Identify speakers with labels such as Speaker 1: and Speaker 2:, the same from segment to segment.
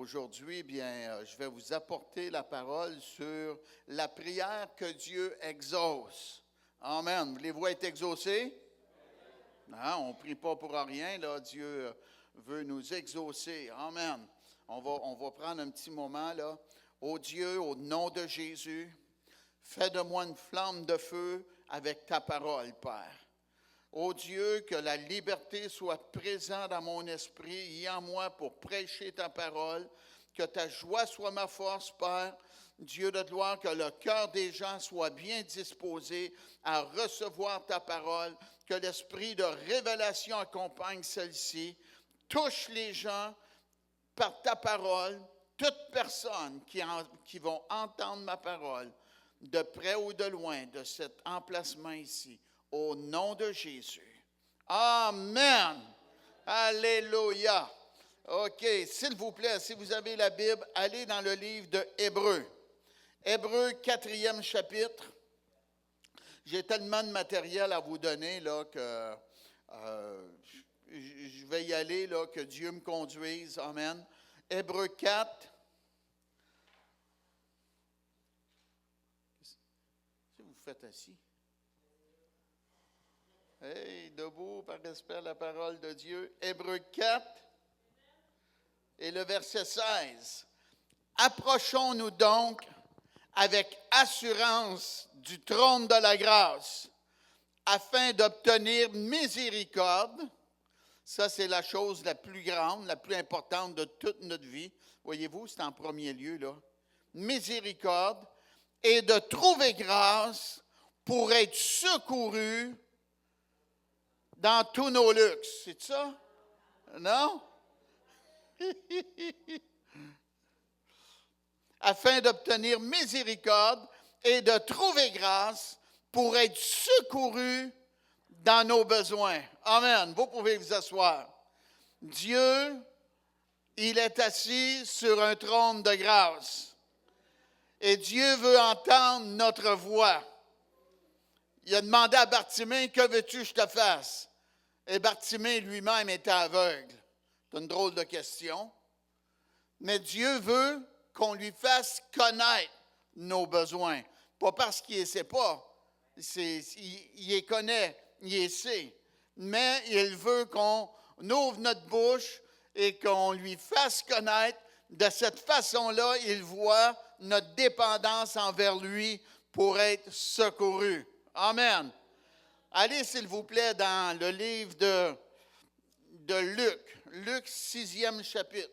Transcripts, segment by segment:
Speaker 1: aujourd'hui, je vais vous apporter la parole sur la prière que Dieu exauce. Amen. Voulez-vous être exaucés? Hein? On ne prie pas pour rien, là. Dieu veut nous exaucer. Amen. On va prendre un petit moment, là. Ô Dieu, au nom de Jésus, fais de moi une flamme de feu avec ta parole, Père. Ô Dieu, que la liberté soit présente dans mon esprit et en moi pour prêcher ta parole, que ta joie soit ma force, Père. Dieu de gloire, que le cœur des gens soit bien disposé à recevoir ta parole, que l'esprit de révélation accompagne celle-ci. Touche les gens par ta parole, toute personne qui vont entendre ma parole, de près ou de loin, de cet emplacement ici. Au nom de Jésus. Amen. Alléluia. OK, s'il vous plaît, si vous avez la Bible, allez dans le livre de Hébreux. Hébreux, 4e chapitre. J'ai tellement de matériel à vous donner là, que je vais y aller, là, que Dieu me conduise. Amen. Hébreux 4. Qu'est-ce que vous faites assis? Hey, debout par respect à la parole de Dieu. Hébreux 4 et le verset 16. Approchons-nous donc avec assurance du trône de la grâce, afin d'obtenir miséricorde. Ça, c'est la chose la plus grande, la plus importante de toute notre vie. Voyez-vous, c'est en premier lieu, là. Miséricorde et de trouver grâce pour être secouru dans tous nos luxes. C'est ça? Non? Afin d'obtenir miséricorde et de trouver grâce pour être secouru dans nos besoins. Amen. Vous pouvez vous asseoir. Dieu, il est assis sur un trône de grâce. Et Dieu veut entendre notre voix. Il a demandé à Bartimée, « Que veux-tu que je te fasse? » Et Bartimée lui-même était aveugle. C'est une drôle de question. Mais Dieu veut qu'on lui fasse connaître nos besoins. Pas parce qu'il ne sait pas. Il les connaît, il les sait. Mais il veut qu'on ouvre notre bouche et qu'on lui fasse connaître. De cette façon-là, il voit notre dépendance envers lui pour être secouru. Amen. Allez, s'il vous plaît, dans le livre de Luc. Luc, 6e chapitre.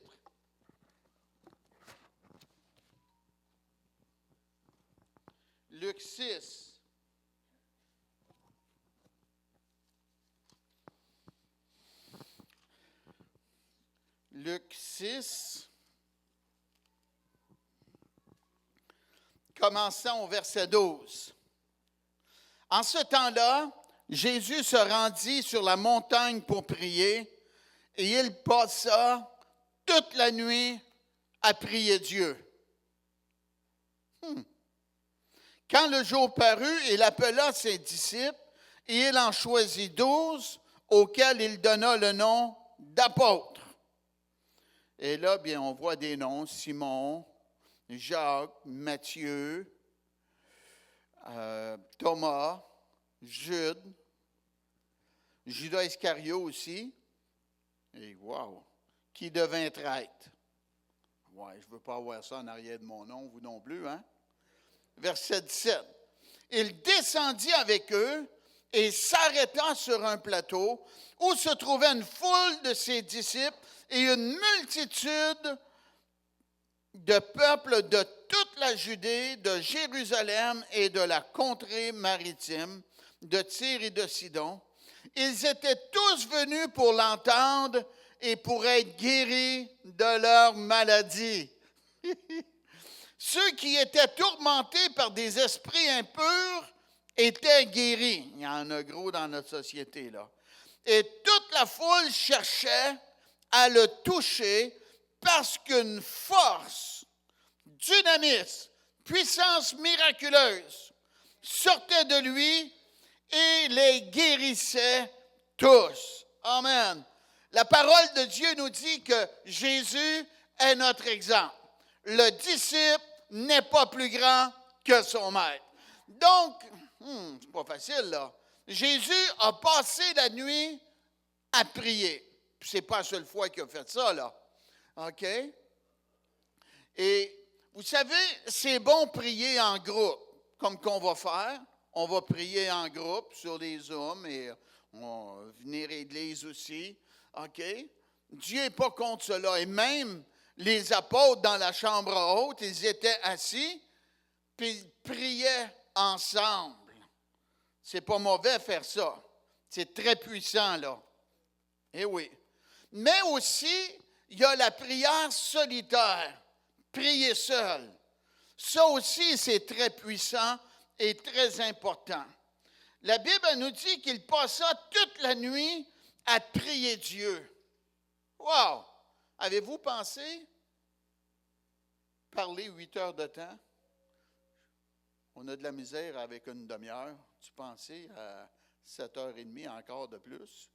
Speaker 1: Luc 6. Luc 6. Commençons au verset 12. En ce temps-là, Jésus se rendit sur la montagne pour prier et il passa toute la nuit à prier Dieu. Quand le jour parut, il appela ses disciples et il en choisit 12 auxquels il donna le nom d'apôtres. Et là, bien, on voit des noms, Simon, Jacques, Matthieu, Thomas, Judas Iscario aussi, et wow, qui devint traître. Ouais, je ne veux pas avoir ça en arrière de mon nom, vous non plus, hein? Verset 17. Il descendit avec eux et s'arrêta sur un plateau où se trouvait une foule de ses disciples et une multitude de peuples de toute la Judée, de Jérusalem et de la contrée maritime, de Tyr et de Sidon. Ils étaient tous venus pour l'entendre et pour être guéris de leur maladie. Ceux qui étaient tourmentés par des esprits impurs étaient guéris. Il y en a gros dans notre société, là. Et toute la foule cherchait à le toucher parce qu'une force, dynamisme, puissance miraculeuse sortait de lui et les guérissait tous. Amen. La parole de Dieu nous dit que Jésus est notre exemple. Le disciple n'est pas plus grand que son maître. Donc, c'est pas facile, là. Jésus a passé la nuit à prier. C'est pas la seule fois qu'il a fait ça, là. OK? Et vous savez, c'est bon prier en groupe, comme qu'on va faire. On va prier en groupe sur les Zooms et on va venir à l'église aussi. OK? Dieu n'est pas contre cela. Et même les apôtres dans la chambre haute, ils étaient assis, puis ils priaient ensemble. C'est pas mauvais faire ça. C'est très puissant, là. Eh oui. Mais aussi, il y a la prière solitaire. Prier seul. Ça aussi, c'est très puissant et très important. La Bible nous dit qu'il passa toute la nuit à prier Dieu. Wow! Avez-vous pensé parler 8 heures de temps? On a de la misère avec une demi-heure. Tu pensais à 7h30 encore de plus?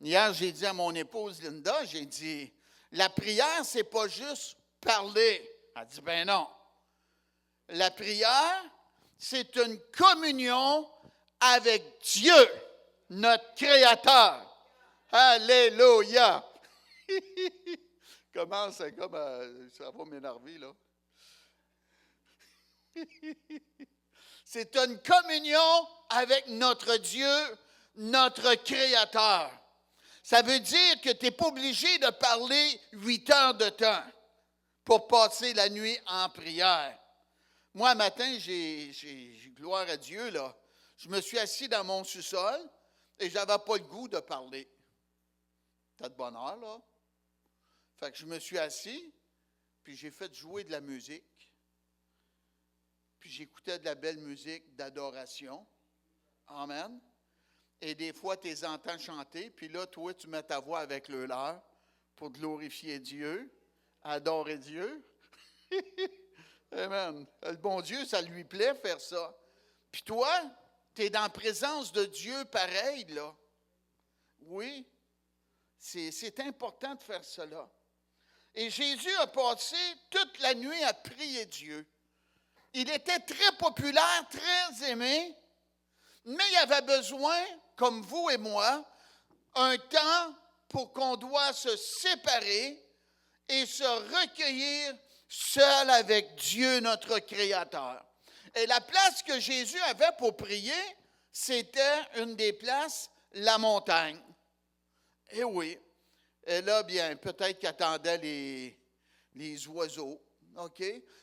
Speaker 1: Hier, j'ai dit à mon épouse Linda, j'ai dit, la prière, c'est pas juste parler. Elle dit, ben non. La prière, c'est une communion avec Dieu, notre Créateur. Alléluia! Comment c'est comme, ça va m'énerver, là. C'est une communion avec notre Dieu, notre Créateur. Ça veut dire que tu n'es pas obligé de parler 8 heures de temps pour passer la nuit en prière. Moi, un matin, j'ai gloire à Dieu, là. Je me suis assis dans mon sous-sol et je n'avais pas le goût de parler. T'as de bonne heure, là. Fait que je me suis assis, puis j'ai fait jouer de la musique. Puis j'écoutais de la belle musique d'adoration. Amen. Et des fois, tu les entends chanter, puis là, toi, tu mets ta voix avec le leur pour glorifier Dieu, adorer Dieu. Amen. Le bon Dieu, ça lui plaît faire ça. Puis toi, tu es dans la présence de Dieu pareil, là. Oui, c'est important de faire cela. Et Jésus a passé toute la nuit à prier Dieu. Il était très populaire, très aimé, mais il avait besoin, comme vous et moi, un temps pour qu'on doit se séparer et se recueillir seul avec Dieu, notre Créateur. Et la place que Jésus avait pour prier, c'était une des places, la montagne. Eh oui. Et là, bien, peut-être qu'il attendait les oiseaux, OK?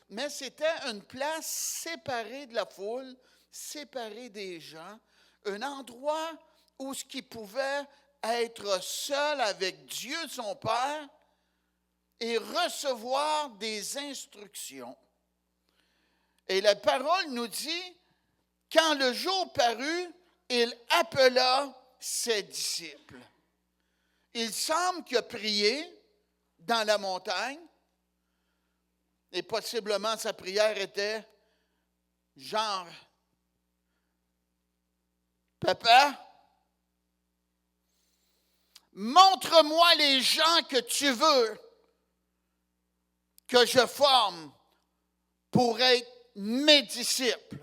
Speaker 1: Mais c'était une place séparée de la foule, séparée des gens, un endroit où ce qui pouvait être seul avec Dieu, son Père, et recevoir des instructions. Et la parole nous dit, quand le jour parut, il appela ses disciples. Il semble qu'il a prié dans la montagne, et possiblement sa prière était genre, Papa, montre-moi les gens que tu veux que je forme pour être mes disciples,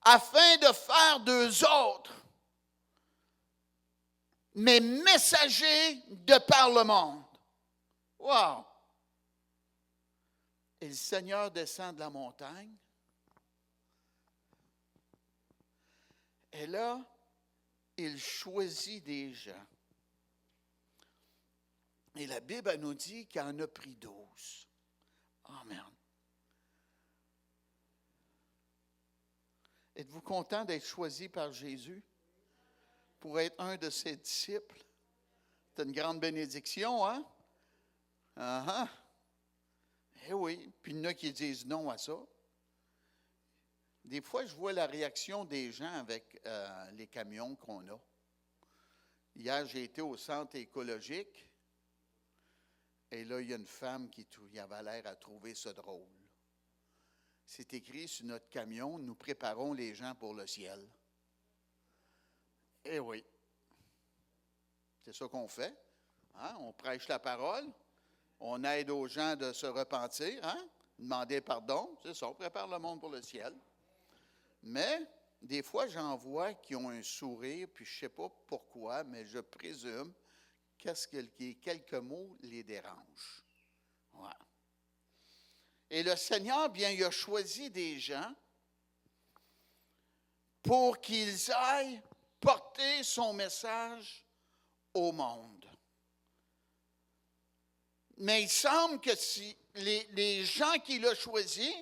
Speaker 1: afin de faire d'eux autres mes messagers de par le monde. Wow! Et le Seigneur descend de la montagne. Et là, il choisit des gens. Et la Bible elle nous dit qu'il en a pris 12. Amen. Êtes-vous content d'être choisi par Jésus pour être un de ses disciples? C'est une grande bénédiction, hein? Uh-huh. Eh oui, puis il y en a qui disent non à ça. Des fois, je vois la réaction des gens avec les camions qu'on a. Hier, j'ai été au centre écologique et là, il y a une femme qui avait l'air à trouver ça drôle. C'est écrit sur notre camion, nous préparons les gens pour le ciel. Eh oui, c'est ça qu'on fait. Hein? On prêche la parole, on aide aux gens de se repentir, hein? Demander pardon, c'est ça, on prépare le monde pour le ciel. Mais des fois, j'en vois qui ont un sourire, puis je ne sais pas pourquoi, mais je présume quelques mots les dérangent. Ouais. Et le Seigneur, bien, il a choisi des gens pour qu'ils aillent porter son message au monde. Mais il semble que si les gens qu'il a choisis,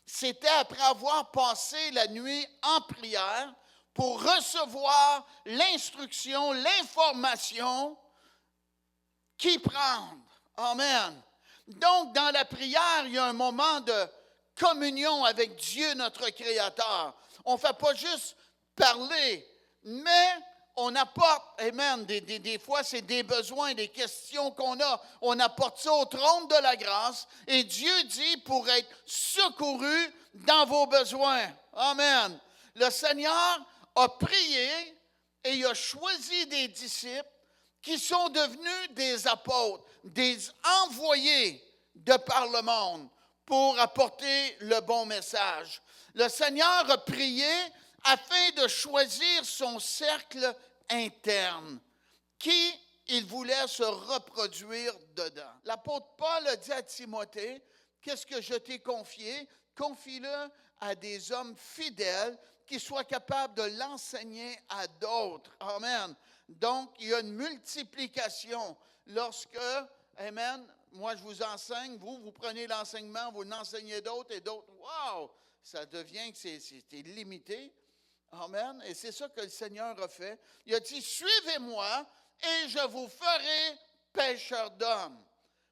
Speaker 1: c'était après avoir passé la nuit en prière pour recevoir l'instruction, l'information qui prendre. Amen. Donc, dans la prière, il y a un moment de communion avec Dieu, notre Créateur. On ne fait pas juste parler, mais on apporte, amen, des fois, c'est des besoins, des questions qu'on a. On apporte ça au trône de la grâce et Dieu dit pour être secouru dans vos besoins. Amen. Le Seigneur a prié et il a choisi des disciples qui sont devenus des apôtres, des envoyés de par le monde pour apporter le bon message. Le Seigneur a prié afin de choisir son cercle interne, qui il voulait se reproduire dedans. L'apôtre Paul a dit à Timothée, « Qu'est-ce que je t'ai confié? Confie-le à des hommes fidèles qui soient capables de l'enseigner à d'autres. » Amen. Donc, il y a une multiplication. Lorsque, amen, moi je vous enseigne, vous prenez l'enseignement, vous l'enseignez d'autres et d'autres. Wow! Ça devient que c'est limité. Amen. Et c'est ça que le Seigneur a fait. Il a dit, suivez-moi et je vous ferai pêcheurs d'hommes.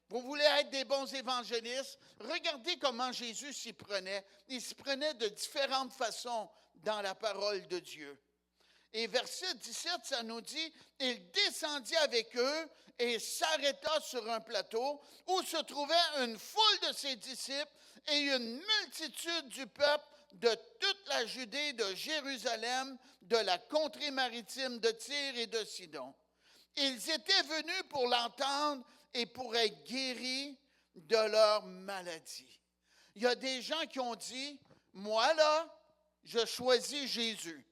Speaker 1: Vous voulez être des bons évangélistes? Regardez comment Jésus s'y prenait. Il s'y prenait de différentes façons dans la parole de Dieu. Et verset 17, ça nous dit, il descendit avec eux et s'arrêta sur un plateau où se trouvait une foule de ses disciples et une multitude du peuple de toute la Judée, de Jérusalem, de la contrée maritime de Tyr et de Sidon. Ils étaient venus pour l'entendre et pour être guéris de leur maladie. Il y a des gens qui ont dit, moi là, je choisis Jésus.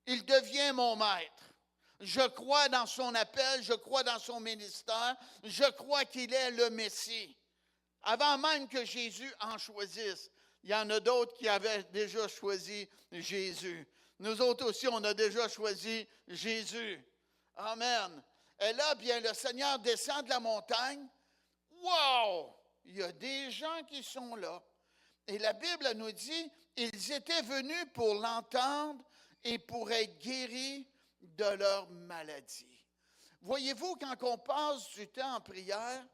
Speaker 1: Il devient mon maître. Je crois dans son appel, je crois dans son ministère, je crois qu'il est le Messie. Avant même que Jésus en choisisse, il y en a d'autres qui avaient déjà choisi Jésus. Nous autres aussi, on a déjà choisi Jésus. Amen. Et là, bien, le Seigneur descend de la montagne. Wow! Il y a des gens qui sont là. Et la Bible nous dit, ils étaient venus pour l'entendre et pour être guéris de leur maladie. Voyez-vous, quand on passe du temps en prière,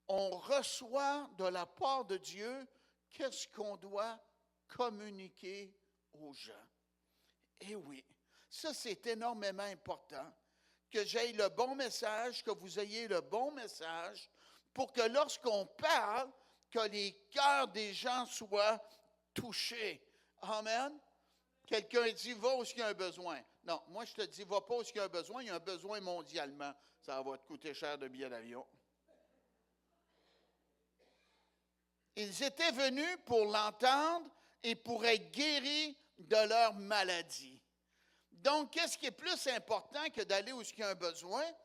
Speaker 1: on reçoit de la part de Dieu qu'est-ce qu'on doit communiquer aux gens. Et oui, ça c'est énormément important, que j'aie le bon message, que vous ayez le bon message, pour que lorsqu'on parle, que les cœurs des gens soient touchés. Amen. Quelqu'un dit, va où il y a un besoin. Non, moi je te dis, va pas où il y a un besoin. Il y a un besoin mondialement. Ça va te coûter cher de billets d'avion. Ils étaient venus pour l'entendre et pour être guéris de leur maladie. Donc, qu'est-ce qui est plus important que d'aller où il y a un besoin? Il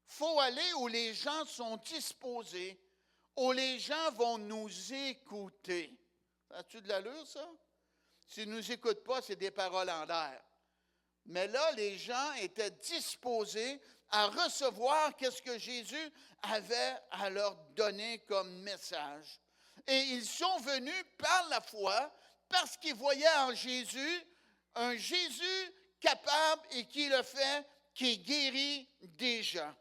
Speaker 1: faut aller où les gens sont disposés, où les gens vont nous écouter. As-tu de l'allure, ça? S'ils ne nous écoutent pas, c'est des paroles en l'air. Mais là, les gens étaient disposés à recevoir qu'est-ce que Jésus avait à leur donner comme message. Et ils sont venus par la foi parce qu'ils voyaient en Jésus un Jésus capable et qui le fait, qui guérit des gens.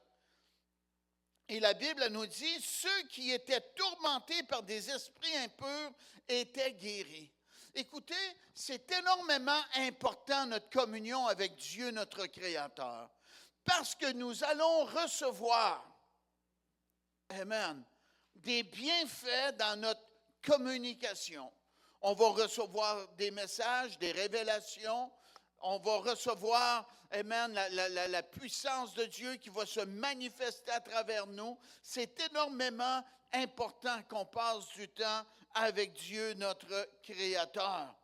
Speaker 1: Et la Bible nous dit, ceux qui étaient tourmentés par des esprits impurs étaient guéris. Écoutez, c'est énormément important notre communion avec Dieu, notre Créateur, parce que nous allons recevoir, amen, des bienfaits dans notre communication. On va recevoir des messages, des révélations. On va recevoir, amen, la puissance de Dieu qui va se manifester à travers nous. C'est énormément important qu'on passe du temps avec Dieu, notre Créateur.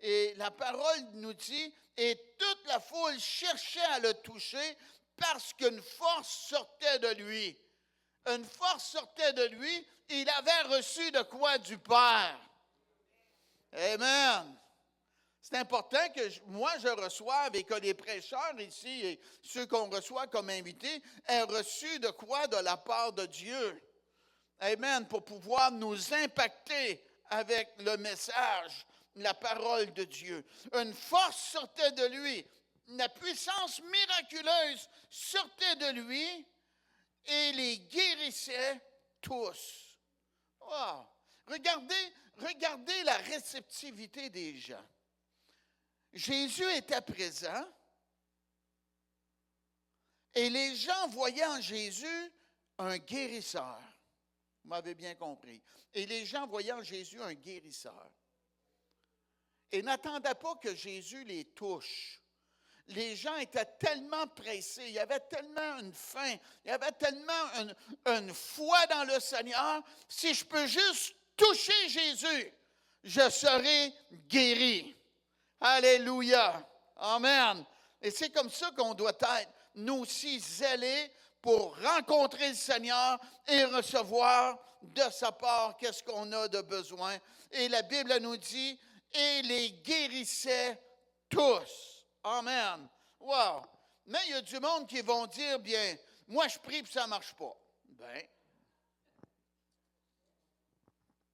Speaker 1: Et la parole nous dit, et toute la foule cherchait à le toucher parce qu'une force sortait de lui. Une force sortait de lui, il avait reçu de quoi du Père. Amen. C'est important que je reçoive et que les prêcheurs ici et ceux qu'on reçoit comme invités aient reçu de quoi de la part de Dieu. Amen. Pour pouvoir nous impacter avec le message, la parole de Dieu. Une force sortait de lui. La puissance miraculeuse sortait de lui et les guérissait tous. Wow. Regardez la réceptivité des gens. Jésus était présent et les gens voyaient en Jésus un guérisseur. Vous m'avez bien compris. Et les gens voyaient en Jésus un guérisseur. Et n'attendaient pas que Jésus les touche. Les gens étaient tellement pressés, il y avait tellement une faim, il y avait tellement une foi dans le Seigneur. Si je peux juste toucher Jésus, je serai guéri. Alléluia. Amen. Et c'est comme ça qu'on doit être, nous aussi, zélés pour rencontrer le Seigneur et recevoir de sa part qu'est-ce qu'on a de besoin. Et la Bible nous dit, et les guérissait tous. Amen. Wow. Mais il y a du monde qui vont dire, bien, moi je prie et ça ne marche pas. Bien,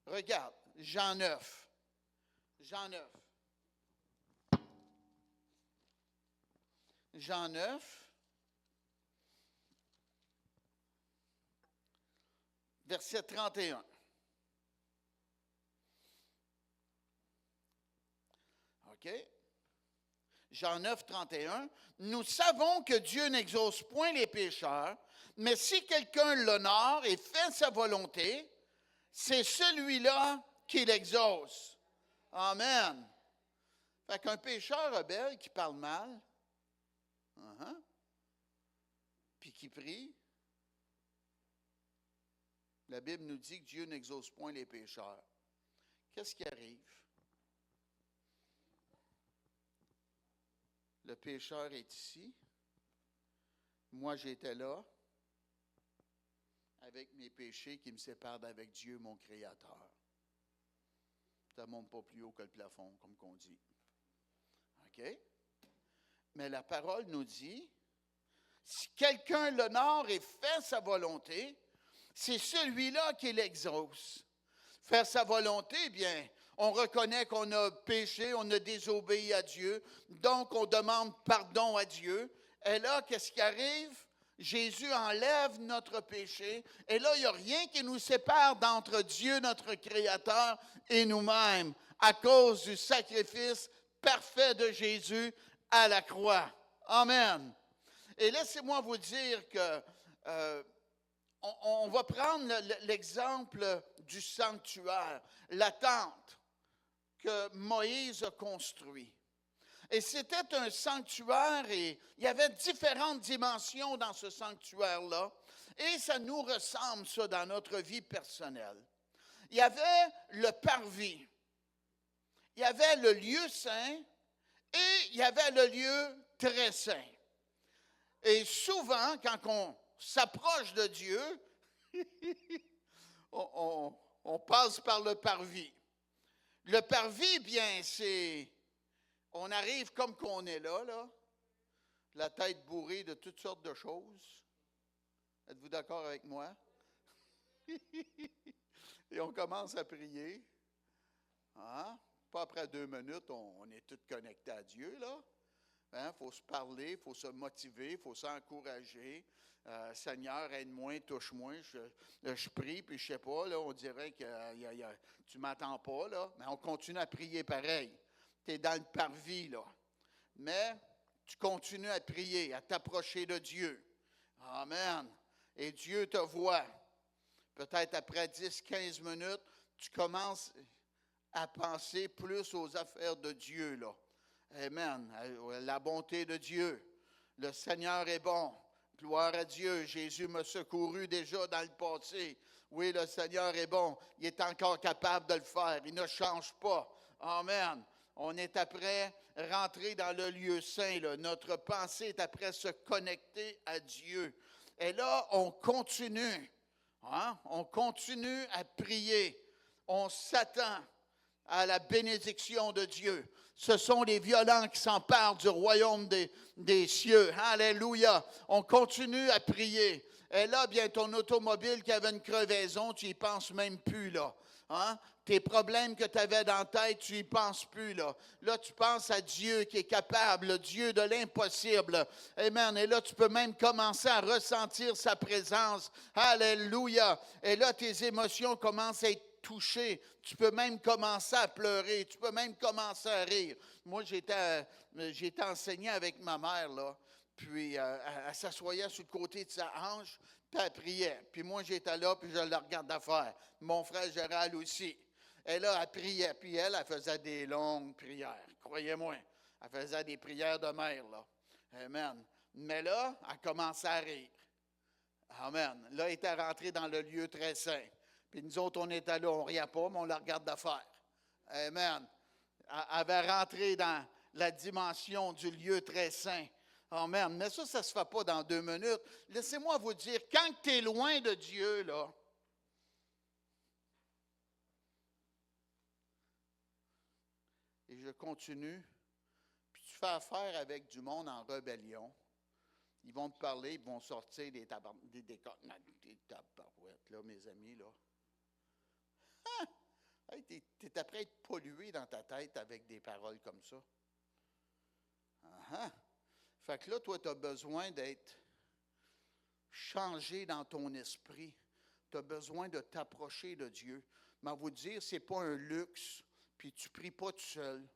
Speaker 1: regarde, Jean 9. Jean 9. Jean 9, verset 31. OK? Jean 9, 31. Nous savons que Dieu n'exauce point les pécheurs, mais si quelqu'un l'honore et fait sa volonté, c'est celui-là qui l'exauce. Amen. Fait qu'un pécheur rebelle qui parle mal, puis qui prie, la Bible nous dit que Dieu n'exauce point les pécheurs. Qu'est-ce qui arrive? Le pécheur est ici. Moi, j'étais là, avec mes péchés qui me séparent d'avec Dieu, mon Créateur. Ça ne monte pas plus haut que le plafond, comme qu'on dit. OK? Mais la parole nous dit, si quelqu'un l'honore et fait sa volonté, c'est celui-là qui l'exauce. Faire sa volonté, bien, on reconnaît qu'on a péché, on a désobéi à Dieu, donc on demande pardon à Dieu. Et là, qu'est-ce qui arrive? Jésus enlève notre péché. Et là, il n'y a rien qui nous sépare d'entre Dieu, notre Créateur, et nous-mêmes, à cause du sacrifice parfait de Jésus à la croix. Amen. Et laissez-moi vous dire que on va prendre l'exemple du sanctuaire, la tente que Moïse a construite. Et c'était un sanctuaire et il y avait différentes dimensions dans ce sanctuaire-là. Et ça nous ressemble, ça, dans notre vie personnelle. Il y avait le parvis, il y avait le lieu saint et il y avait le lieu très saint. Et souvent, quand on s'approche de Dieu, on passe par le parvis. Le parvis, bien, c'est... On arrive comme qu'on est là, la tête bourrée de toutes sortes de choses. Êtes-vous d'accord avec moi? Et on commence à prier. Hein? Pas après 2 minutes, on est tous connectés à Dieu, là. Il faut se parler, il faut se motiver, il faut s'encourager. Seigneur, aide-moi, touche-moi. Je prie, puis je sais pas, là, on dirait que tu ne m'entends pas, là, mais on continue à prier pareil. Tu es dans le parvis, là. Mais tu continues à prier, à t'approcher de Dieu. Amen. Et Dieu te voit. Peut-être après 10-15 minutes, tu commences à penser plus aux affaires de Dieu, là. Amen. La bonté de Dieu. Le Seigneur est bon. Gloire à Dieu. Jésus m'a secouru déjà dans le passé. Oui, le Seigneur est bon. Il est encore capable de le faire. Il ne change pas. Amen. On est après rentrer dans le lieu saint, là. Notre pensée est après se connecter à Dieu. Et là, on continue. Hein? On continue à prier. On s'attend à la bénédiction de Dieu. Ce sont les violents qui s'emparent du royaume des cieux. Alléluia. On continue à prier. Et là, bien, ton automobile qui avait une crevaison, tu n'y penses même plus, là. Hein? Tes problèmes que tu avais dans la tête, tu n'y penses plus, là. Là, tu penses à Dieu qui est capable, le Dieu de l'impossible. Amen. Et là, tu peux même commencer à ressentir sa présence. Alléluia. Et là, tes émotions commencent à être touché. Tu peux même commencer à pleurer. Tu peux même commencer à rire. Moi, j'étais enseigné avec ma mère, là. Puis, elle s'assoyait sur le côté de sa hanche, puis elle priait. Puis moi, j'étais là, puis je la regardais faire. Mon frère Gérald aussi. Et là, elle priait. Puis elle faisait des longues prières. Croyez-moi. Elle faisait des prières de mère, là. Amen. Mais là, elle commençait à rire. Amen. Là, elle était rentrée dans le lieu très saint. Puis nous autres, on était là, on ne riait pas, mais on la regarde d'affaire. Amen. Elle avait rentré dans la dimension du lieu très saint. Amen. Mais ça ne se fait pas dans 2 minutes. Laissez-moi vous dire, quand tu es loin de Dieu, là, et je continue, puis tu fais affaire avec du monde en rébellion, ils vont te parler, ils vont sortir des tabarouettes, là, mes amis, là. Ah! Hey, tu es après à être pollué dans ta tête avec des paroles comme ça. Uh-huh. Fait que là, toi, tu as besoin d'être changé dans ton esprit. Tu as besoin de t'approcher de Dieu. Mais à vous dire, ce n'est pas un luxe, puis tu ne pries pas tout seul.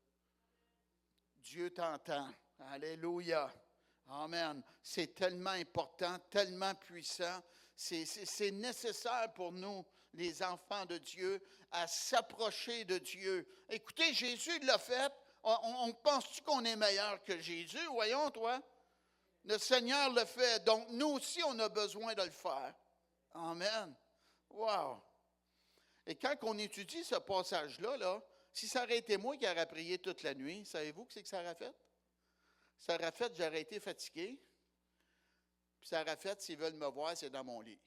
Speaker 1: Dieu t'entend. Alléluia. Amen. C'est tellement important, tellement puissant. C'est nécessaire pour nous, les enfants de Dieu, à s'approcher de Dieu. Écoutez, Jésus l'a fait. On pense-tu qu'on est meilleur que Jésus? Voyons, toi. Le Seigneur le fait. Donc, nous aussi, on a besoin de le faire. Amen. Wow. Et quand on étudie ce passage-là, là, si ça aurait été moi qui aurais prié toute la nuit, savez-vous ce que ça aurait fait? Ça aurait fait, j'aurais été fatigué. Puis ça aurait fait, s'ils veulent me voir, c'est dans mon lit.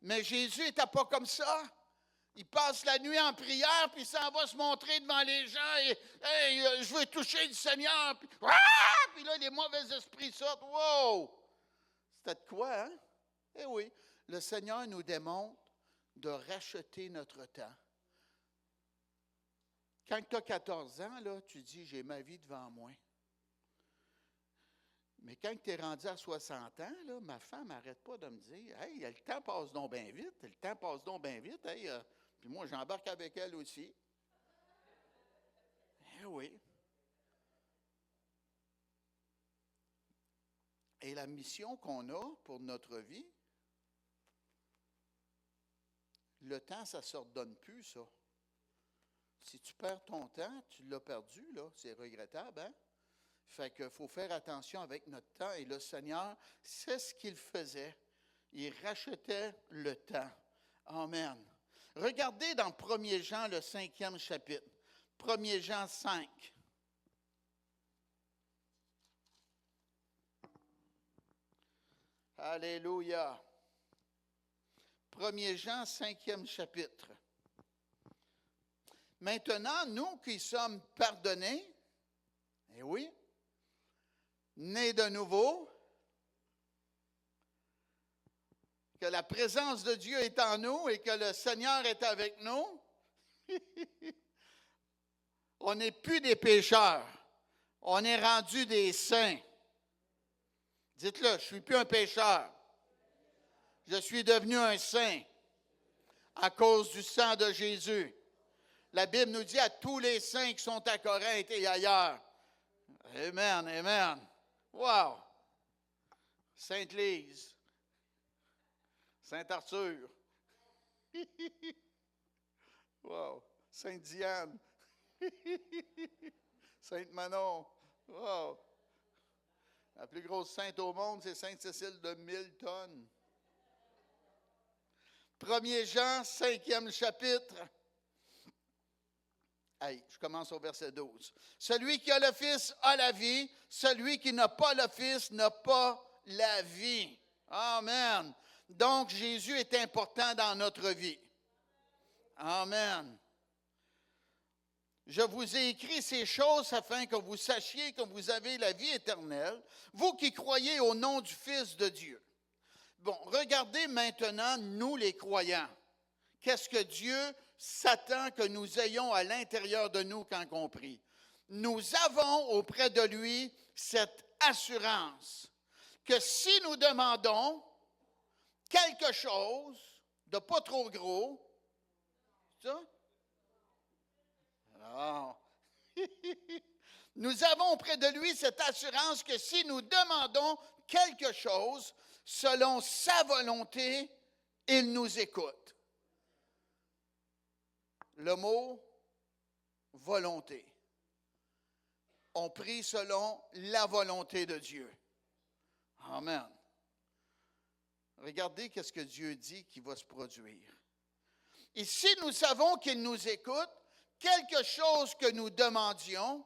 Speaker 1: Mais Jésus n'était pas comme ça. Il passe la nuit en prière, puis il s'en va se montrer devant les gens. Et, hey, je veux toucher le Seigneur. Puis là, les mauvais esprits sortent. Wow! C'était de quoi, hein? Eh oui, le Seigneur nous démontre de racheter notre temps. Quand tu as 14 ans, là, tu dis, j'ai ma vie devant moi. Mais quand tu es rendu à 60 ans, là, ma femme n'arrête pas de me dire, hey, le temps passe donc bien vite, le temps passe donc bien vite. Hey, puis moi, j'embarque avec elle aussi. Eh oui. Et la mission qu'on a pour notre vie, le temps, ça ne se redonne plus, ça. Si tu perds ton temps, tu l'as perdu, là. C'est regrettable, hein? Fait qu'il faut faire attention avec notre temps. Et le Seigneur, c'est ce qu'il faisait. Il rachetait le temps. Amen. Regardez dans 1 Jean, le 5e chapitre. 1 Jean 5. Alléluia. 1 Jean, 5e chapitre. Maintenant, nous qui sommes pardonnés, eh oui, nés de nouveau, que la présence de Dieu est en nous et que le Seigneur est avec nous, on n'est plus des pécheurs, on est rendus des saints. Dites-le, je ne suis plus un pécheur, je suis devenu un saint à cause du sang de Jésus. La Bible nous dit à tous les saints qui sont à Corinthe et ailleurs. Amen, amen. Wow! Sainte-Lise, Saint-Arthur. Wow. Sainte Diane. Sainte Manon. Wow. La plus grosse sainte au monde, c'est Sainte Cécile de 1000 tonnes. 1er Jean, 5e chapitre. Hey, je commence au verset 12. Celui qui a le Fils a la vie. Celui qui n'a pas le Fils n'a pas la vie. Amen. Donc, Jésus est important dans notre vie. Amen. Je vous ai écrit ces choses afin que vous sachiez que vous avez la vie éternelle, vous qui croyez au nom du Fils de Dieu. Bon, regardez maintenant, nous les croyants. Qu'est-ce que Dieu s'attend que nous ayons à l'intérieur de nous quand on prie? Nous avons auprès de lui cette assurance que si nous demandons quelque chose de pas trop gros, ça? Non. Nous avons auprès de lui cette assurance que si nous demandons quelque chose selon sa volonté, il nous écoute. Le mot volonté. On prie selon la volonté de Dieu. Amen. Regardez qu'est-ce que Dieu dit qui va se produire. Et si nous savons qu'il nous écoute, quelque chose que nous demandions,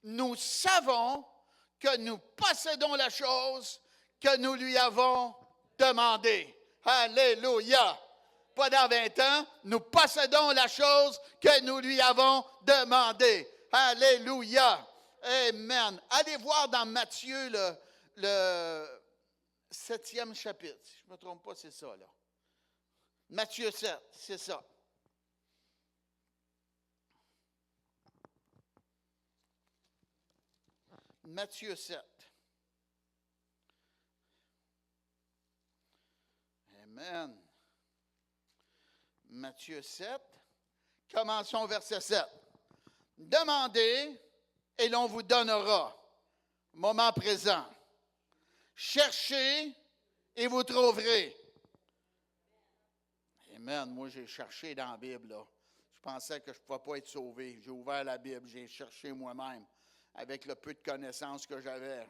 Speaker 1: nous savons que nous possédons la chose que nous lui avons demandée. Alléluia! Pas dans 20 ans, nous possédons la chose que nous lui avons demandée. Alléluia! Amen. Allez voir dans Matthieu le 7e chapitre. Si je ne me trompe pas, c'est ça, là. Matthieu 7, c'est ça. Matthieu 7. Amen. Matthieu 7. Commençons au verset 7. Demandez et l'on vous donnera. Moment présent. Cherchez et vous trouverez. Amen. Moi, j'ai cherché dans la Bible, là. Je pensais que je ne pouvais pas être sauvé. J'ai ouvert la Bible, j'ai cherché moi-même. Avec le peu de connaissances que j'avais.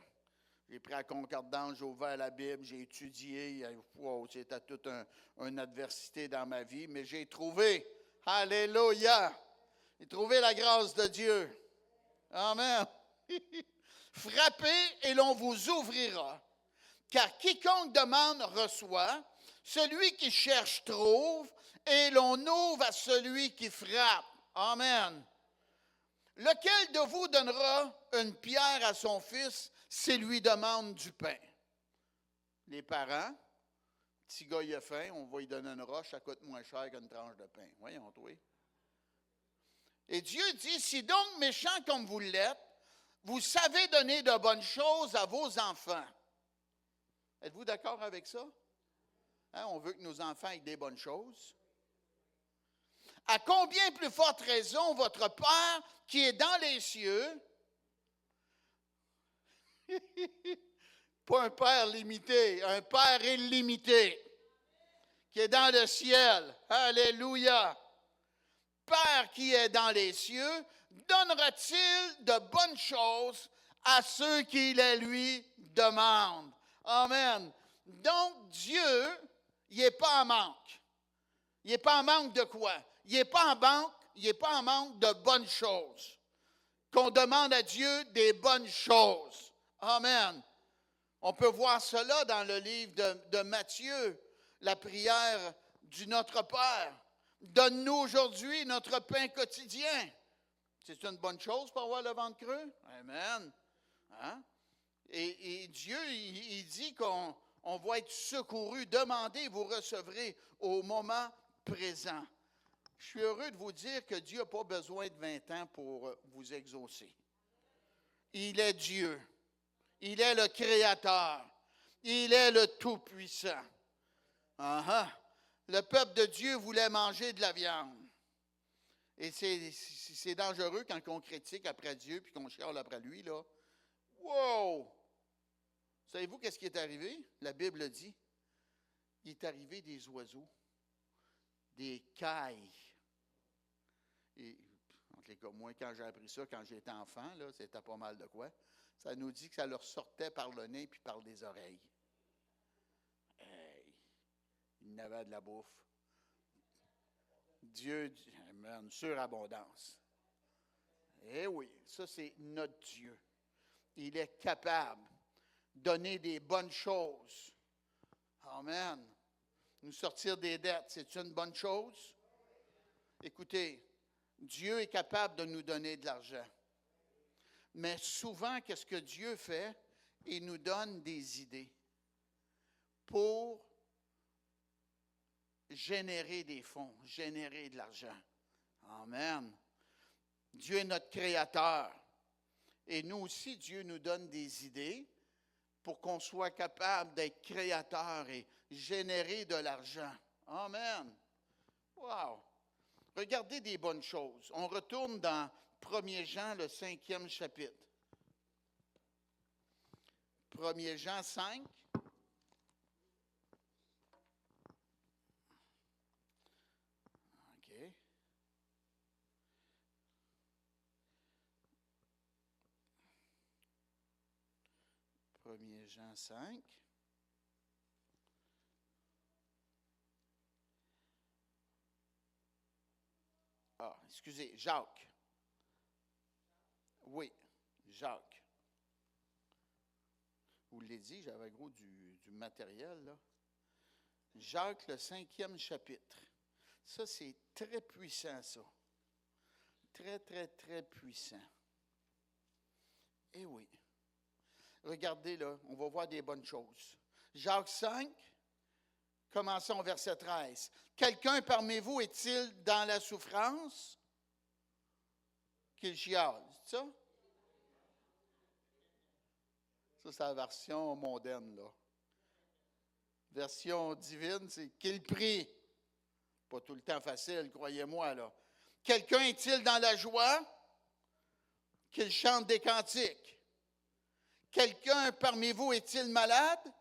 Speaker 1: J'ai pris la concordance, j'ai ouvert la Bible, j'ai étudié. Wow, c'était toute une adversité dans ma vie, mais j'ai trouvé. Alléluia! J'ai trouvé la grâce de Dieu. Amen. Frappez et l'on vous ouvrira. Car quiconque demande reçoit, celui qui cherche trouve, et l'on ouvre à celui qui frappe. Amen. Lequel de vous donnera une pierre à son fils s'il lui demande du pain? Les parents, petit gars il a faim, on va lui donner une roche, ça coûte moins cher qu'une tranche de pain. Voyons, toi. Et Dieu dit, si donc méchants comme vous l'êtes, vous savez donner de bonnes choses à vos enfants. Êtes-vous d'accord avec ça? Hein, on veut que nos enfants aient des bonnes choses. À combien plus forte raison votre Père qui est dans les cieux, pas un Père limité, un Père illimité, qui est dans le ciel, alléluia, Père qui est dans les cieux, donnera-t-il de bonnes choses à ceux qui les lui demandent? Amen. Donc Dieu, il n'est pas en manque. Il n'est pas en manque de quoi? Il n'est pas en manque de bonnes choses. Qu'on demande à Dieu des bonnes choses. Amen. On peut voir cela dans le livre de Matthieu, la prière du Notre Père. Donne-nous aujourd'hui notre pain quotidien. C'est une bonne chose pour avoir le ventre creux? Amen. Hein? Et Dieu, il dit qu'on va être secouru. Demandez, vous recevrez au moment présent. Je suis heureux de vous dire que Dieu n'a pas besoin de 20 ans pour vous exaucer. Il est Dieu. Il est le Créateur. Il est le Tout-Puissant. Uh-huh. Le peuple de Dieu voulait manger de la viande. Et c'est dangereux quand on critique après Dieu puis qu'on chiale après lui, là. Wow! Savez-vous qu'est-ce qui est arrivé? La Bible dit. Il est arrivé des oiseaux, des cailles. Et, en tout cas, moi, quand j'ai appris ça, quand j'étais enfant, là, c'était pas mal de quoi. Ça nous dit que ça leur sortait par le nez puis par les oreilles. Hey, ils n'avaient de la bouffe. Dieu, une surabondance. Eh oui, ça c'est notre Dieu. Il est capable de donner des bonnes choses. Amen. Nous sortir des dettes, c'est une bonne chose? Écoutez, Dieu est capable de nous donner de l'argent. Mais souvent, qu'est-ce que Dieu fait? Il nous donne des idées pour générer des fonds, générer de l'argent. Amen. Dieu est notre créateur. Et nous aussi, Dieu nous donne des idées pour qu'on soit capable d'être créateur et générer de l'argent. Amen. Wow. Regardez des bonnes choses. On retourne dans 1 Jean, le 5e chapitre. 1 Jean 5. OK. 1 Jean 5. Ah, excusez, Jacques. Oui, Jacques. Vous l'avez dit, j'avais gros du matériel, là. Jacques, le 5e chapitre. Ça, c'est très puissant, ça. Très, très, très puissant. Eh oui. Regardez, là, on va voir des bonnes choses. Jacques 5, commençons au verset 13. Quelqu'un parmi vous est-il dans la souffrance? Qu'il chiale, c'est ça? Ça, c'est la version mondaine, là. Version divine, c'est qu'il prie. Pas tout le temps facile, croyez-moi, là. Quelqu'un est-il dans la joie? Qu'il chante des cantiques. Quelqu'un parmi vous est-il malade?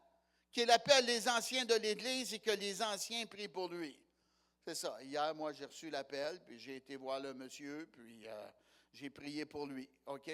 Speaker 1: Qu'il appelle les anciens de l'Église et que les anciens prient pour lui. C'est ça. Hier, moi, j'ai reçu l'appel, puis j'ai été voir le monsieur, puis j'ai prié pour lui. OK?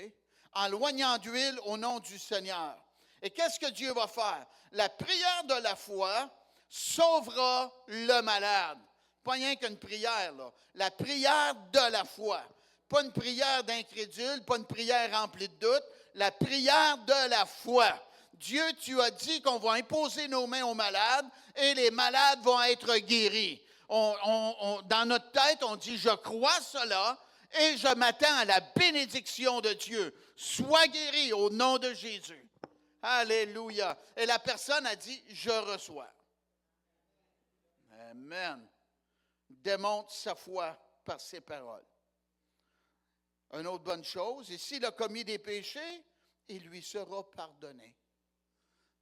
Speaker 1: En loignant d'huile au nom du Seigneur. Et qu'est-ce que Dieu va faire? La prière de la foi sauvera le malade. Pas rien qu'une prière, là. La prière de la foi. Pas une prière d'incrédule, pas une prière remplie de doute. La prière de la foi. Dieu, tu as dit qu'on va imposer nos mains aux malades et les malades vont être guéris. Dans notre tête, on dit, je crois cela et je m'attends à la bénédiction de Dieu. Sois guéri au nom de Jésus. Alléluia. Et la personne a dit, je reçois. Amen. Démontre sa foi par ses paroles. Une autre bonne chose, et s'il a commis des péchés, il lui sera pardonné.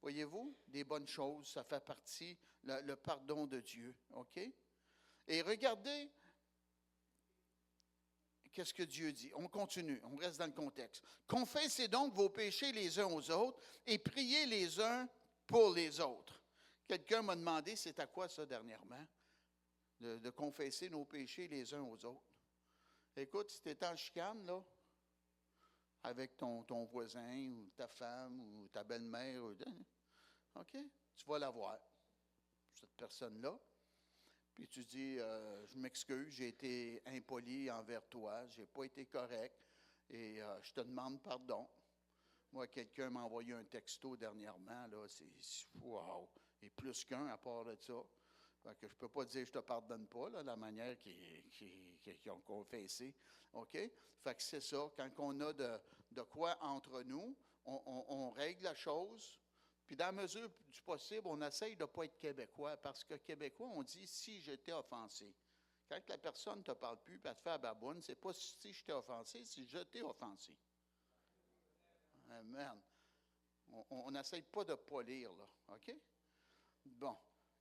Speaker 1: Voyez-vous, des bonnes choses, ça fait partie, le pardon de Dieu. OK? Et regardez, qu'est-ce que Dieu dit? On continue, on reste dans le contexte. Confessez donc vos péchés les uns aux autres et priez les uns pour les autres. Quelqu'un m'a demandé, c'est à quoi ça dernièrement? De confesser nos péchés les uns aux autres. Écoute, si tu es en chicane, là, avec ton voisin ou ta femme ou ta belle-mère, OK, tu vas la voir, cette personne-là. Puis tu dis, je m'excuse, j'ai été impoli envers toi, je n'ai pas été correct et je te demande pardon. Moi, quelqu'un m'a envoyé un texto dernièrement, là, c'est wow, et plus qu'un à part de ça. Fait que je ne peux pas dire je ne te pardonne pas, là, la manière qu'ils ont confessé. OK? Fait que c'est ça, quand on a de quoi entre nous, on règle la chose. Puis dans la mesure du possible, on essaye de ne pas être québécois, parce que québécois, on dit « si je t'ai offensé ». Quand la personne ne te parle plus et elle te fait la baboune, ce n'est pas « si je t'ai offensé », c'est « je t'ai offensé ». Amen. On n'essaye pas de polir, là. OK? Bon.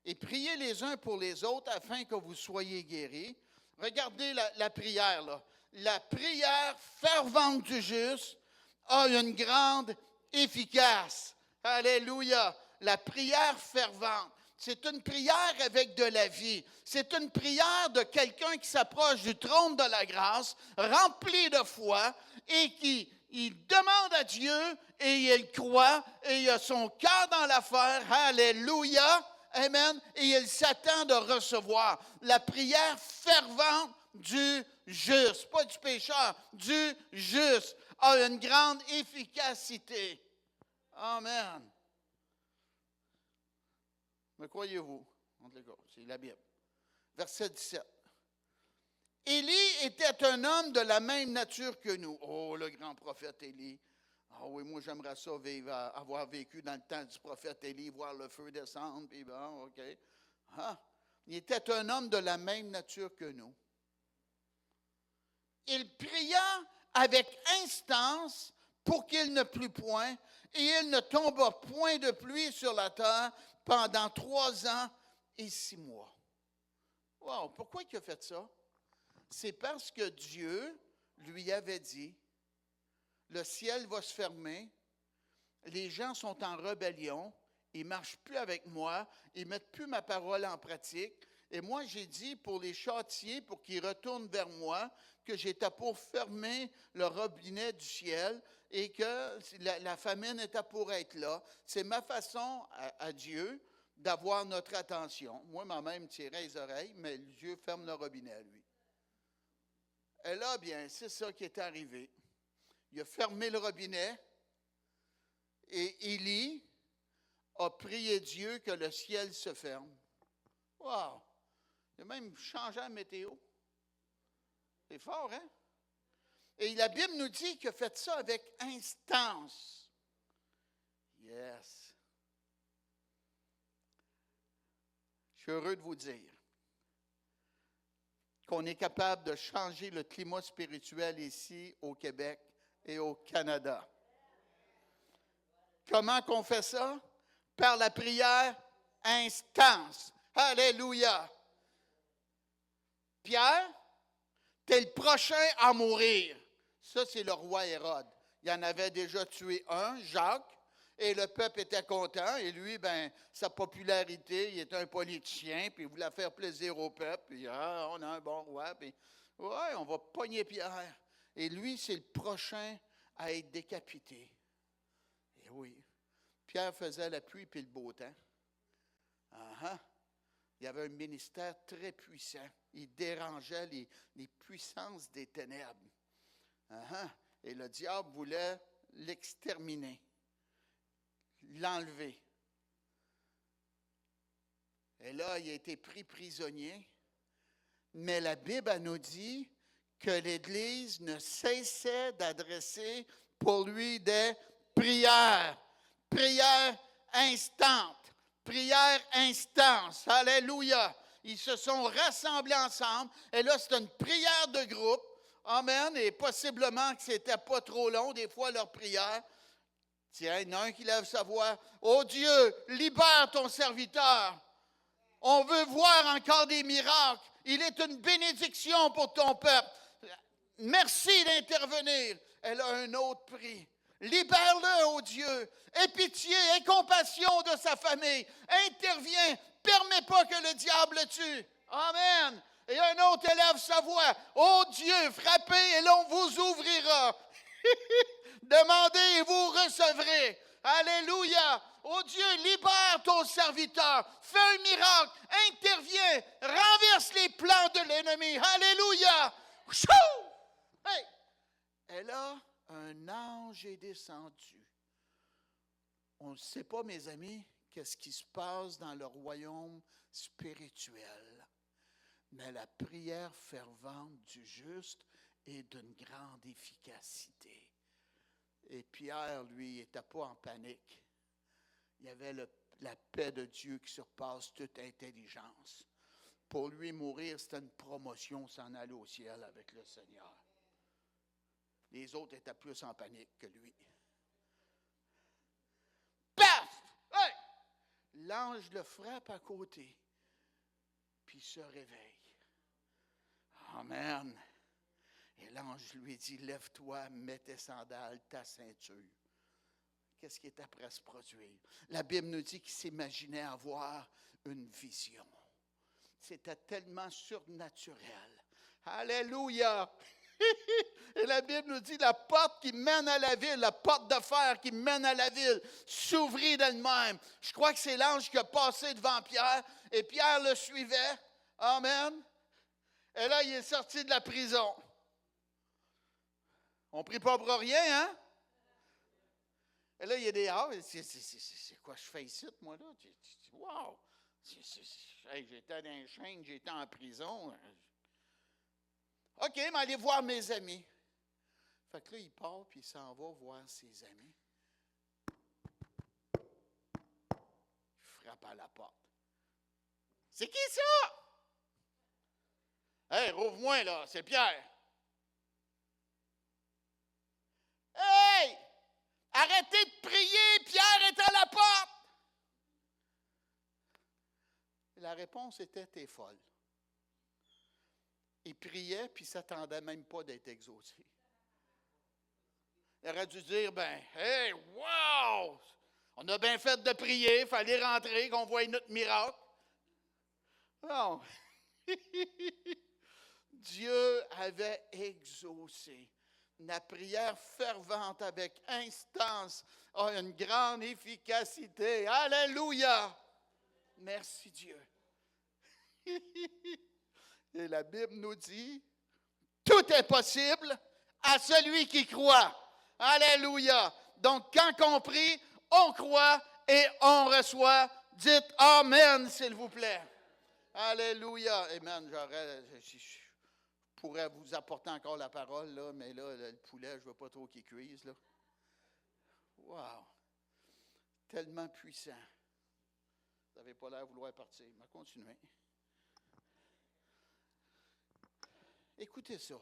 Speaker 1: Et priez les uns pour les autres afin que vous soyez guéris. Regardez la prière, là. La prière fervente du juste a une grande efficace. Alléluia. La prière fervente. C'est une prière avec de la vie. C'est une prière de quelqu'un qui s'approche du trône de la grâce, rempli de foi, et qui il demande à Dieu, et il croit, et il a son cœur dans l'affaire. Alléluia! Amen. Et il s'attend de recevoir la prière fervente du juste, pas du pécheur, du juste, a une grande efficacité. Amen. Me croyez-vous? C'est la Bible. Verset 17. Élie était un homme de la même nature que nous. Oh, le grand prophète Élie. Ah oui, moi j'aimerais ça avoir vécu dans le temps du prophète Élie, voir le feu descendre, puis bon, OK. Ah, il était un homme de la même nature que nous. Il pria avec instance pour qu'il ne plût point, et il ne tomba point de pluie sur la terre pendant 3 ans et 6 mois. Wow, pourquoi il a fait ça? C'est parce que Dieu lui avait dit, le ciel va se fermer, les gens sont en rébellion, ils ne marchent plus avec moi, ils ne mettent plus ma parole en pratique. Et moi, j'ai dit pour les châtier, pour qu'ils retournent vers moi, que j'étais pour fermer le robinet du ciel et que la famine était pour être là. C'est ma façon à Dieu d'avoir notre attention. Moi, ma mère me tirait les oreilles, mais Dieu ferme le robinet, lui. Et là, bien, c'est ça qui est arrivé. Il a fermé le robinet et Élie a prié Dieu que le ciel se ferme. Wow! Il a même changé la météo. C'est fort, hein? Et la Bible nous dit qu'il a fait ça avec instance. Yes. Je suis heureux de vous dire qu'on est capable de changer le climat spirituel ici au Québec et au Canada. Comment qu'on fait ça? Par la prière instance. Alléluia. Pierre, t'es le prochain à mourir. Ça, c'est le roi Hérode. Il en avait déjà tué un, Jacques, et le peuple était content. Et lui, ben, sa popularité, il était un politicien, puis il voulait faire plaisir au peuple. Puis, on a un bon roi, puis, ouais, on va pogner Pierre. Et lui, c'est le prochain à être décapité. Et oui, Pierre faisait la pluie puis le beau temps. Il avait un ministère très puissant. Il dérangeait les puissances des ténèbres. Et le diable voulait l'exterminer, l'enlever. Et là, il a été pris prisonnier. Mais la Bible nous dit que l'Église ne cessait d'adresser pour lui des prières. Prières instantes. Prière instance. Alléluia. Ils se sont rassemblés ensemble. Et là, c'est une prière de groupe. Amen. Et possiblement que ce n'était pas trop long, des fois, leur prière. Tiens, il y en a un qui lève sa voix. Oh Dieu, libère ton serviteur. On veut voir encore des miracles. Il est une bénédiction pour ton peuple. Merci d'intervenir. Elle a un autre prix. Libère-le, ô Dieu. Aie pitié, aie compassion de sa famille. Interviens. Permets pas que le diable le tue. Amen. Et un autre élève sa voix. Ô Dieu, frappez et l'on vous ouvrira. Demandez et vous recevrez. Alléluia. Ô Dieu, libère ton serviteur. Fais un miracle. Interviens. Renverse les plans de l'ennemi. Alléluia. Chou! Hey! Et là, un ange est descendu. On ne sait pas, mes amis, qu'est-ce qui se passe dans le royaume spirituel. Mais la prière fervente du juste est d'une grande efficacité. Et Pierre, lui, n'était pas en panique. Il y avait la paix de Dieu qui surpasse toute intelligence. Pour lui, mourir, c'était une promotion, s'en aller au ciel avec le Seigneur. Les autres étaient plus en panique que lui. Paf! Hey! L'ange le frappe à côté, puis il se réveille. Amen. Et l'ange lui dit, lève-toi, mets tes sandales, ta ceinture. qu'est-ce qui était prêt à se produire. La Bible nous dit qu'il s'imaginait avoir une vision. C'était tellement surnaturel. Alléluia! Et la Bible nous dit la porte qui mène à la ville, la porte de fer qui mène à la ville, s'ouvrit d'elle-même. Je crois que c'est l'ange qui a passé devant Pierre et Pierre le suivait. Amen. Et là, il est sorti de la prison. On ne prie pas pour rien, hein? Et là, il y a des c'est quoi je fais ici, moi, là? Wow! J'étais dans les chaînes, j'étais en prison. OK, mais allez voir mes amis. Fait que là, il part, puis il s'en va voir ses amis. Il frappe à la porte. C'est qui ça? Hey, rouvre-moi, là, c'est Pierre. Hey! Arrêtez de prier, Pierre est à la porte! Et la réponse était, t'es folle. Il priait, puis il ne s'attendait même pas d'être exaucé. Il aurait dû dire, hey, wow! On a bien fait de prier, il fallait rentrer, qu'on voie notre miracle. Non. Dieu avait exaucé. La prière fervente avec instance a une grande efficacité. Alléluia! Merci Dieu. Et la Bible nous dit, tout est possible à celui qui croit. Alléluia. Donc, quand on prie, on croit et on reçoit. Dites Amen, s'il vous plaît. Alléluia. Amen. Je pourrais vous apporter encore la parole, là, mais là, le poulet, je ne veux pas trop qu'il cuise. Là. Wow. Tellement puissant. Vous n'avez pas l'air de vouloir partir. Mais continuez. Écoutez ça.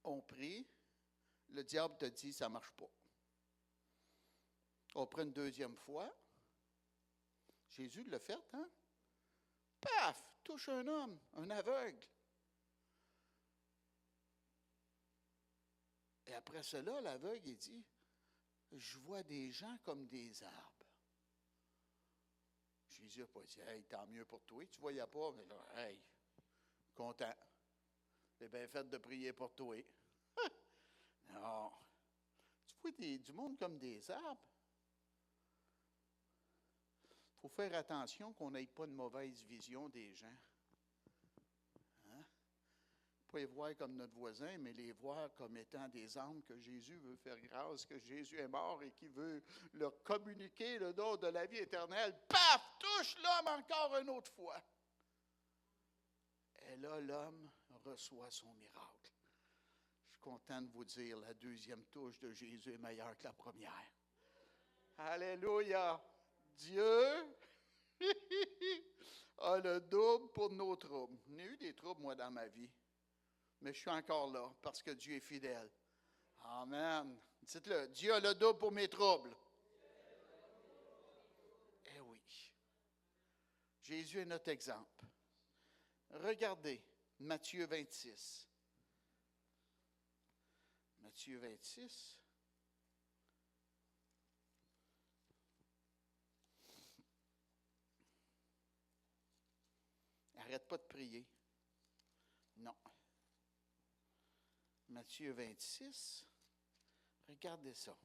Speaker 1: On prie. Le diable te dit, ça ne marche pas. On prend une deuxième fois. Jésus l'a fait, hein? Paf! Touche un homme, un aveugle. Et après cela, l'aveugle, il dit, je vois des gens comme des arbres. Jésus n'a pas dit, hey, tant mieux pour toi. Tu ne voyais pas, mais là, hey, content. C'est bien fait de prier pour toi. Non. Tu vois du monde comme des arbres. Il faut faire attention qu'on n'ait pas une mauvaise vision des gens. Hein? Pas les voir comme notre voisin, mais les voir comme étant des âmes que Jésus veut faire grâce, que Jésus est mort et qui veut leur communiquer le don de la vie éternelle. Paf! Touche l'homme encore une autre fois. Et là, l'homme reçoit son miracle. Je suis content de vous dire, la deuxième touche de Jésus est meilleure que la première. Alléluia! Dieu a le double pour nos troubles. J'ai eu des troubles, moi, dans ma vie. Mais je suis encore là parce que Dieu est fidèle. Amen. Dites-le, Dieu a le double pour mes troubles. Eh oui. Jésus est notre exemple. Regardez Matthieu 26. Matthieu 26. Arrête pas de prier. Non. Matthieu 26. Regardez ça.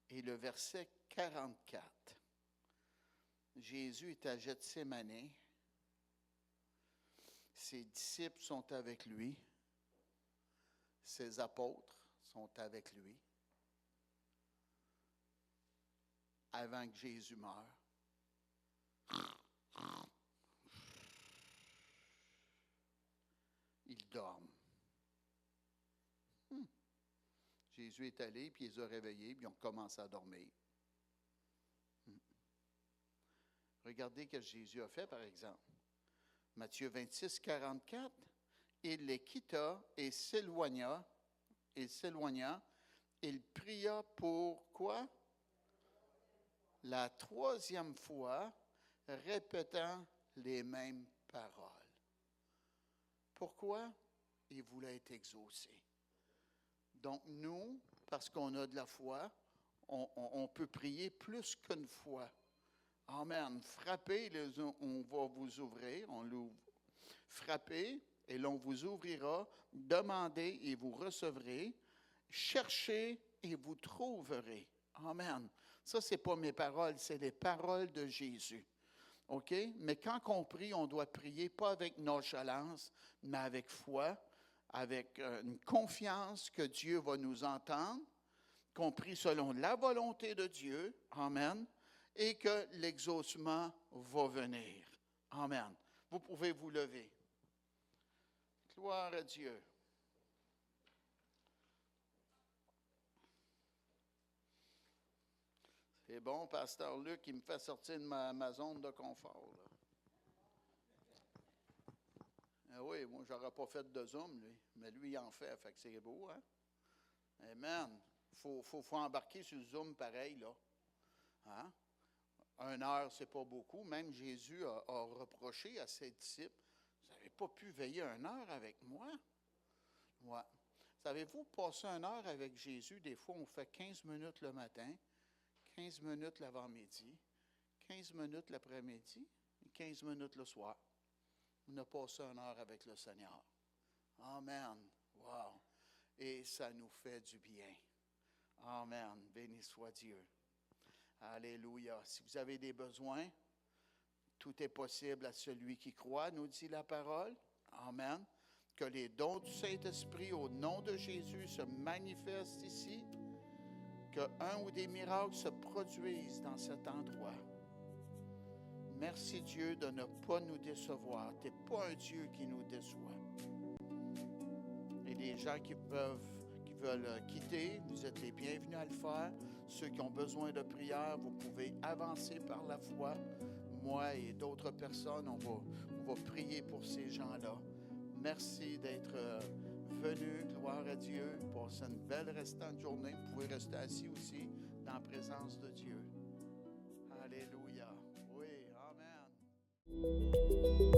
Speaker 1: Et le verset 44. Jésus est à Gethsémani. Ses disciples sont avec lui. Ses apôtres sont avec lui. Avant que Jésus meure. Ils dorment. Jésus est allé, puis il les a réveillés, puis ils ont commencé à dormir. Regardez ce que Jésus a fait, par exemple. Matthieu 26, 44. Il les quitta et s'éloigna. Il pria pour quoi? La troisième fois, répétant les mêmes paroles. Pourquoi? et voulait être exaucé. Donc nous, parce qu'on a de la foi, on peut prier plus qu'une fois. Amen. Frappez, on va vous ouvrir, on l'ouvre. Frappez, et l'on vous ouvrira. Demandez, et vous recevrez. Cherchez, et vous trouverez. Amen. Ça, ce n'est pas mes paroles, c'est les paroles de Jésus. OK? Mais quand on prie, on doit prier pas avec nonchalance, mais avec foi, avec une confiance que Dieu va nous entendre, qu'on prie selon la volonté de Dieu. Amen. Et que l'exaucement va venir. Amen. Vous pouvez vous lever. Gloire à Dieu. C'est bon, Pasteur Luc, il me fait sortir de ma zone de confort. Là. Ah oui, moi, je n'aurais pas fait de Zoom, lui. Mais lui, il en fait que c'est beau, hein? Amen. Il faut embarquer sur le Zoom pareil, là. Hein? 1 heure, c'est pas beaucoup. Même Jésus a reproché à ses disciples, « Vous n'avez pas pu veiller 1 heure avec moi? » Ouais. Savez-vous, passer 1 heure avec Jésus, des fois, on fait 15 minutes le matin, 15 minutes l'avant-midi, 15 minutes l'après-midi et 15 minutes le soir. On a passé 1 heure avec le Seigneur. Amen. Wow. Et ça nous fait du bien. Amen. Béni soit Dieu. Alléluia. Si vous avez des besoins, tout est possible à celui qui croit, nous dit la parole. Amen. Que les dons du Saint-Esprit au nom de Jésus se manifestent ici. Qu'un ou des miracles se produisent dans cet endroit. Merci Dieu de ne pas nous décevoir. Tu n'es pas un Dieu qui nous déçoit. Et les gens qui veulent quitter, vous êtes les bienvenus à le faire. Ceux qui ont besoin de prière, vous pouvez avancer par la foi. Moi et d'autres personnes, on va prier pour ces gens-là. Merci d'être venus. Gloire à Dieu. Passez une belle restante journée. Vous pouvez rester assis aussi dans la présence de Dieu. Alléluia. Oui, amen.